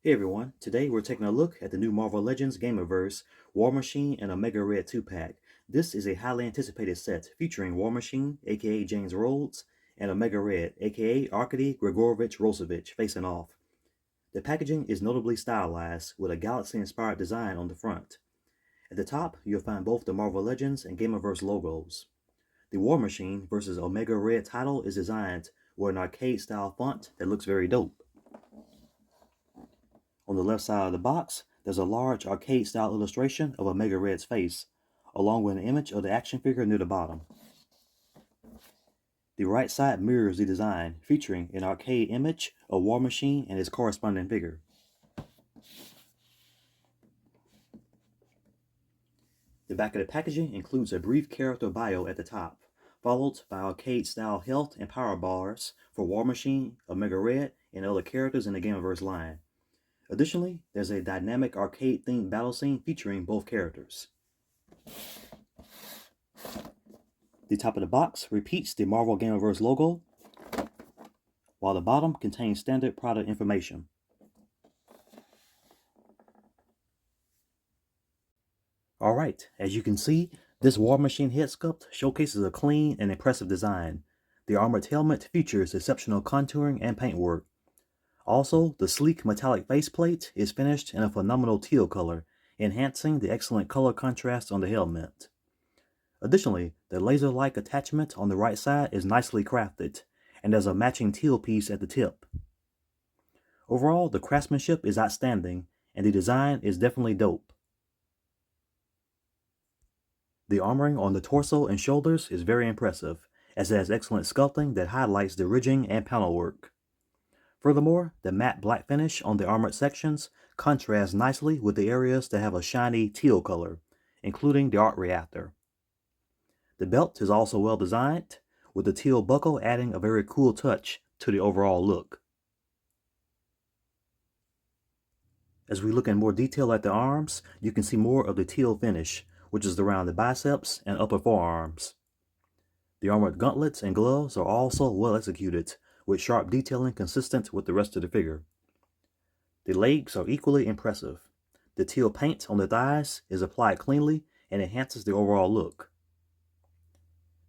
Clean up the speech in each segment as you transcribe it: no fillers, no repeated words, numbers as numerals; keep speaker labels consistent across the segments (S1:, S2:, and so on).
S1: Hey everyone, today we're taking a look at the new Marvel Legends Gamerverse War Machine and Omega Red 2-pack. This is a highly anticipated set featuring War Machine, aka James Rhodes, and Omega Red, aka Arkady Grigorovich Rosevich, facing off. The packaging is notably stylized with a galaxy-inspired design on the front. At the top, you'll find both the Marvel Legends and Gamerverse logos. The War Machine versus Omega Red title is designed with an arcade-style font that looks very dope. On the left side of the box, there's a large arcade-style illustration of Omega Red's face, along with an image of the action figure near the bottom. The right side mirrors the design, featuring an arcade image of War Machine and his corresponding figure. The back of the packaging includes a brief character bio at the top, followed by arcade-style health and power bars for War Machine, Omega Red, and other characters in the Gamerverse line. Additionally, there's a dynamic arcade-themed battle scene featuring both characters. The top of the box repeats the Marvel Gamerverse logo, while the bottom contains standard product information. Alright, as you can see, this War Machine head sculpt showcases a clean and impressive design. The armored helmet features exceptional contouring and paintwork. Also, the sleek metallic faceplate is finished in a phenomenal teal color, enhancing the excellent color contrast on the helmet. Additionally, the laser-like attachment on the right side is nicely crafted, and there's a matching teal piece at the tip. Overall, the craftsmanship is outstanding, and the design is definitely dope. The armoring on the torso and shoulders is very impressive, as it has excellent sculpting that highlights the ridging and panel work. Furthermore, the matte black finish on the armored sections contrasts nicely with the areas that have a shiny teal color, including the arc reactor. The belt is also well designed, with the teal buckle adding a very cool touch to the overall look. As we look in more detail at the arms, you can see more of the teal finish, which is around the biceps and upper forearms. The armored gauntlets and gloves are also well executed, with sharp detailing consistent with the rest of the figure. The legs are equally impressive. The teal paint on the thighs is applied cleanly and enhances the overall look.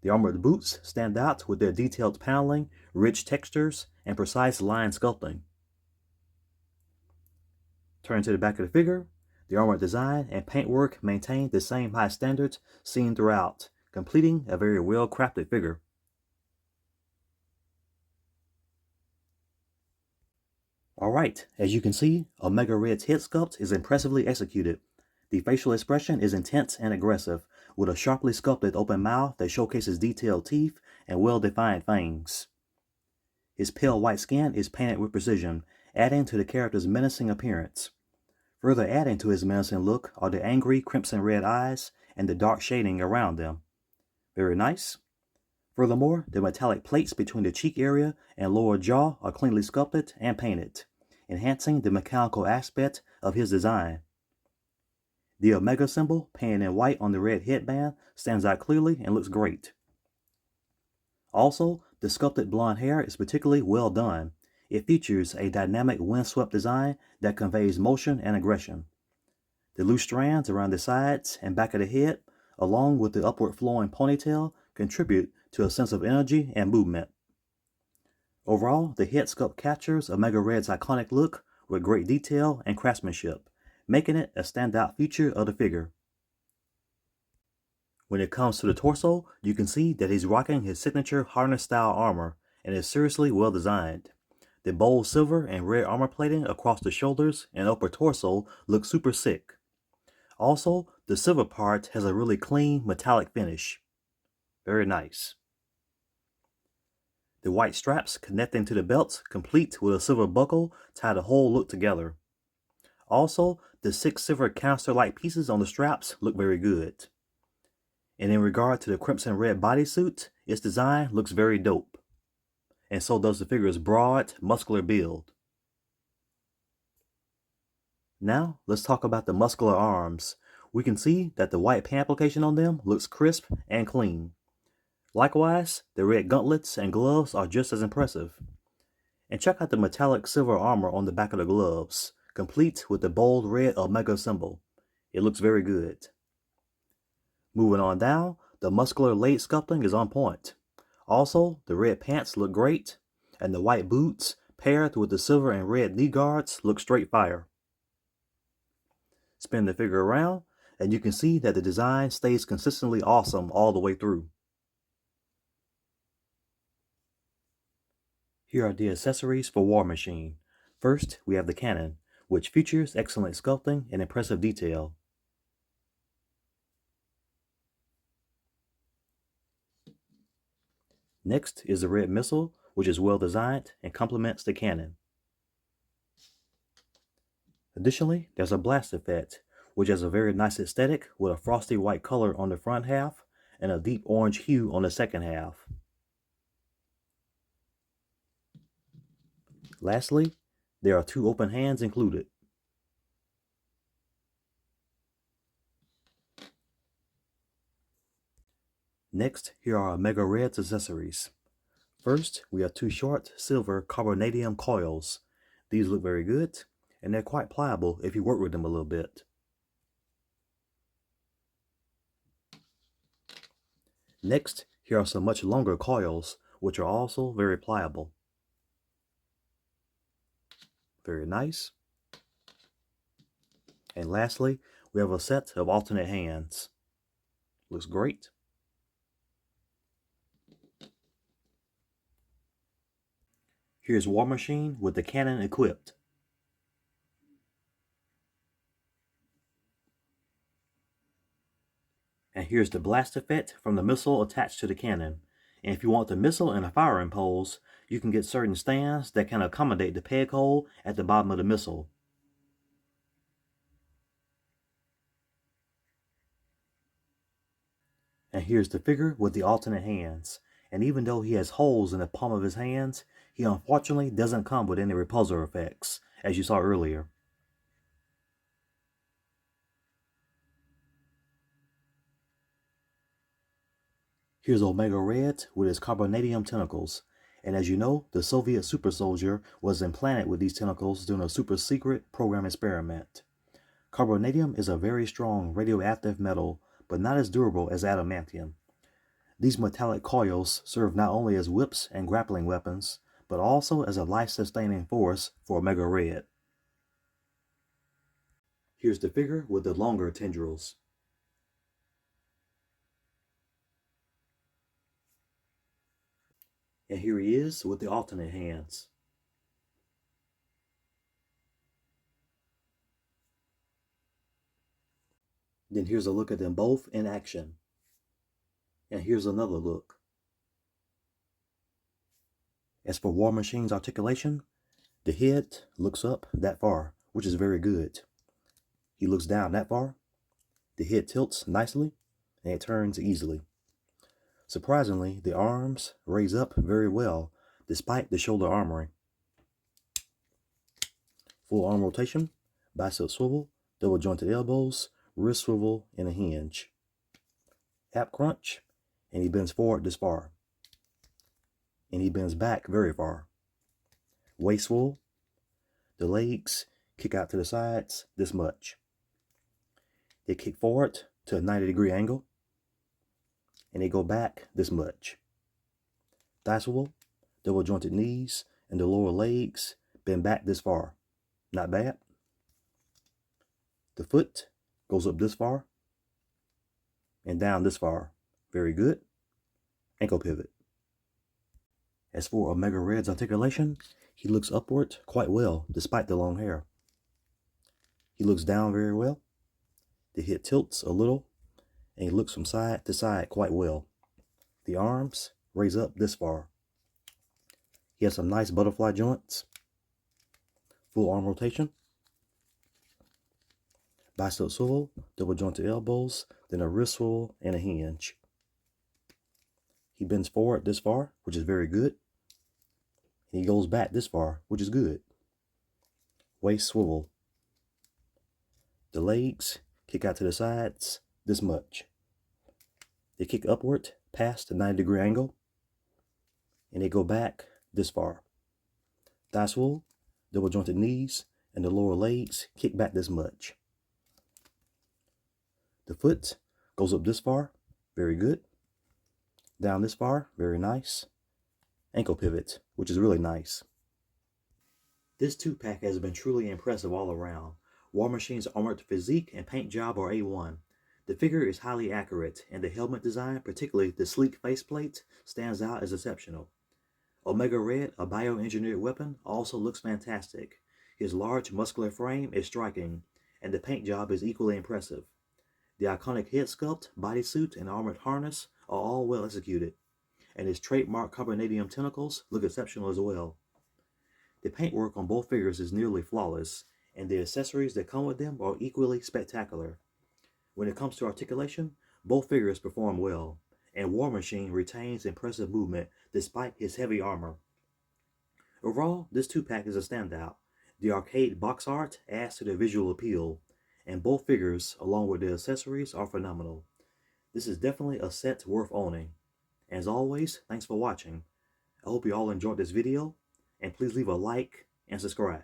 S1: The armored boots stand out with their detailed paneling, rich textures, and precise line sculpting. Turning to the back of the figure, the armored design and paintwork maintain the same high standards seen throughout, completing a very well-crafted figure. Alright, as you can see, Omega Red's head sculpt is impressively executed. The facial expression is intense and aggressive, with a sharply sculpted open mouth that showcases detailed teeth and well-defined fangs. His pale white skin is painted with precision, adding to the character's menacing appearance. Further adding to his menacing look are the angry crimson red eyes and the dark shading around them. Very nice. Furthermore, the metallic plates between the cheek area and lower jaw are cleanly sculpted and painted, enhancing the mechanical aspect of his design. The Omega symbol, painted in white on the red headband, stands out clearly and looks great. Also, the sculpted blonde hair is particularly well done. It features a dynamic windswept design that conveys motion and aggression. The loose strands around the sides and back of the head, along with the upward flowing ponytail, contribute to a sense of energy and movement. Overall, the head sculpt captures Omega Red's iconic look with great detail and craftsmanship, making it a standout feature of the figure. When it comes to the torso, you can see that he's rocking his signature harness-style armor and is seriously well designed. The bold silver and red armor plating across the shoulders and upper torso looks super sick. Also, the silver part has a really clean metallic finish. Very nice. The white straps connecting to the belts complete with a silver buckle tie the whole look together. Also, the 6 silver canister-like pieces on the straps look very good. And in regard to the crimson red bodysuit, its design looks very dope. And so does the figure's broad, muscular build. Now, let's talk about the muscular arms. We can see that the white paint application on them looks crisp and clean. Likewise, the red gauntlets and gloves are just as impressive. And check out the metallic silver armor on the back of the gloves, complete with the bold red Omega symbol. It looks very good. Moving on down, the muscular leg sculpting is on point. Also, the red pants look great, and the white boots paired with the silver and red knee guards look straight fire. Spin the figure around, and you can see that the design stays consistently awesome all the way through. Here are the accessories for War Machine. First, we have the cannon, which features excellent sculpting and impressive detail. Next is the red missile, which is well designed and complements the cannon. Additionally, there's a blast effect, which has a very nice aesthetic with a frosty white color on the front half and a deep orange hue on the second half. Lastly, there are 2 open hands included. Next, here are Omega Red's accessories. First, we have 2 short silver carbonadium coils. These look very good, and they're quite pliable if you work with them a little bit. Next, here are some much longer coils, which are also very pliable. Very nice. And lastly, we have a set of alternate hands. Looks great. Here's War Machine with the cannon equipped. And here's the blast effect from the missile attached to the cannon. And if you want the missile in a firing pose, you can get certain stands that can accommodate the peg hole at the bottom of the missile. And here's the figure with the alternate hands. And even though he has holes in the palm of his hands, he unfortunately doesn't come with any repulsor effects, as you saw earlier. Here's Omega Red with his carbonadium tentacles. And as you know, the Soviet super soldier was implanted with these tentacles during a super secret program experiment. Carbonadium is a very strong radioactive metal, but not as durable as adamantium. These metallic coils serve not only as whips and grappling weapons, but also as a life-sustaining force for Omega Red. Here's the figure with the longer tendrils. And here he is with the alternate hands. Then here's a look at them both in action. And here's another look. As for War Machine's articulation, the head looks up that far, which is very good. He looks down that far. The head tilts nicely, and it turns easily. Surprisingly, the arms raise up very well, despite the shoulder armoring. Full arm rotation, bicep swivel, double jointed elbows, wrist swivel, and a hinge. Ab crunch, and he bends forward this far. And he bends back very far. Waist swivel, the legs kick out to the sides this much. They kick forward to a 90-degree angle, and they go back this much. Thigh swivel, double jointed knees, and the lower legs bend back this far. Not bad. The foot goes up this far and down this far. Very good. Ankle pivot. As for Omega Red's articulation, he looks upward quite well despite the long hair. He looks down very well. The head tilts a little, and he looks from side to side quite well. The arms raise up this far. He has some nice butterfly joints. Full arm rotation. Bicep swivel, double jointed elbows, then a wrist swivel and a hinge. He bends forward this far, which is very good. And he goes back this far, which is good. Waist swivel. The legs kick out to the sides this much. They kick upward past the 90-degree angle, and they go back this far. Thigh swivel, double jointed knees, and the lower legs kick back this much. The foot goes up this far, very good. Down this far, very nice. Ankle pivot, which is really nice. This 2-pack has been truly impressive all around. War Machine's armored physique and paint job are A1. The figure is highly accurate, and the helmet design, particularly the sleek faceplate, stands out as exceptional. Omega Red, a bioengineered weapon, also looks fantastic. His large muscular frame is striking, and the paint job is equally impressive. The iconic head sculpt, bodysuit, and armored harness are all well executed, and his trademark carbonadium tentacles look exceptional as well. The paintwork on both figures is nearly flawless, and the accessories that come with them are equally spectacular. When it comes to articulation, both figures perform well, and War Machine retains impressive movement despite his heavy armor. Overall, this 2-pack is a standout. The arcade box art adds to the visual appeal, and both figures, along with the accessories, are phenomenal. This is definitely a set worth owning. As always, thanks for watching. I hope you all enjoyed this video, and please leave a like and subscribe.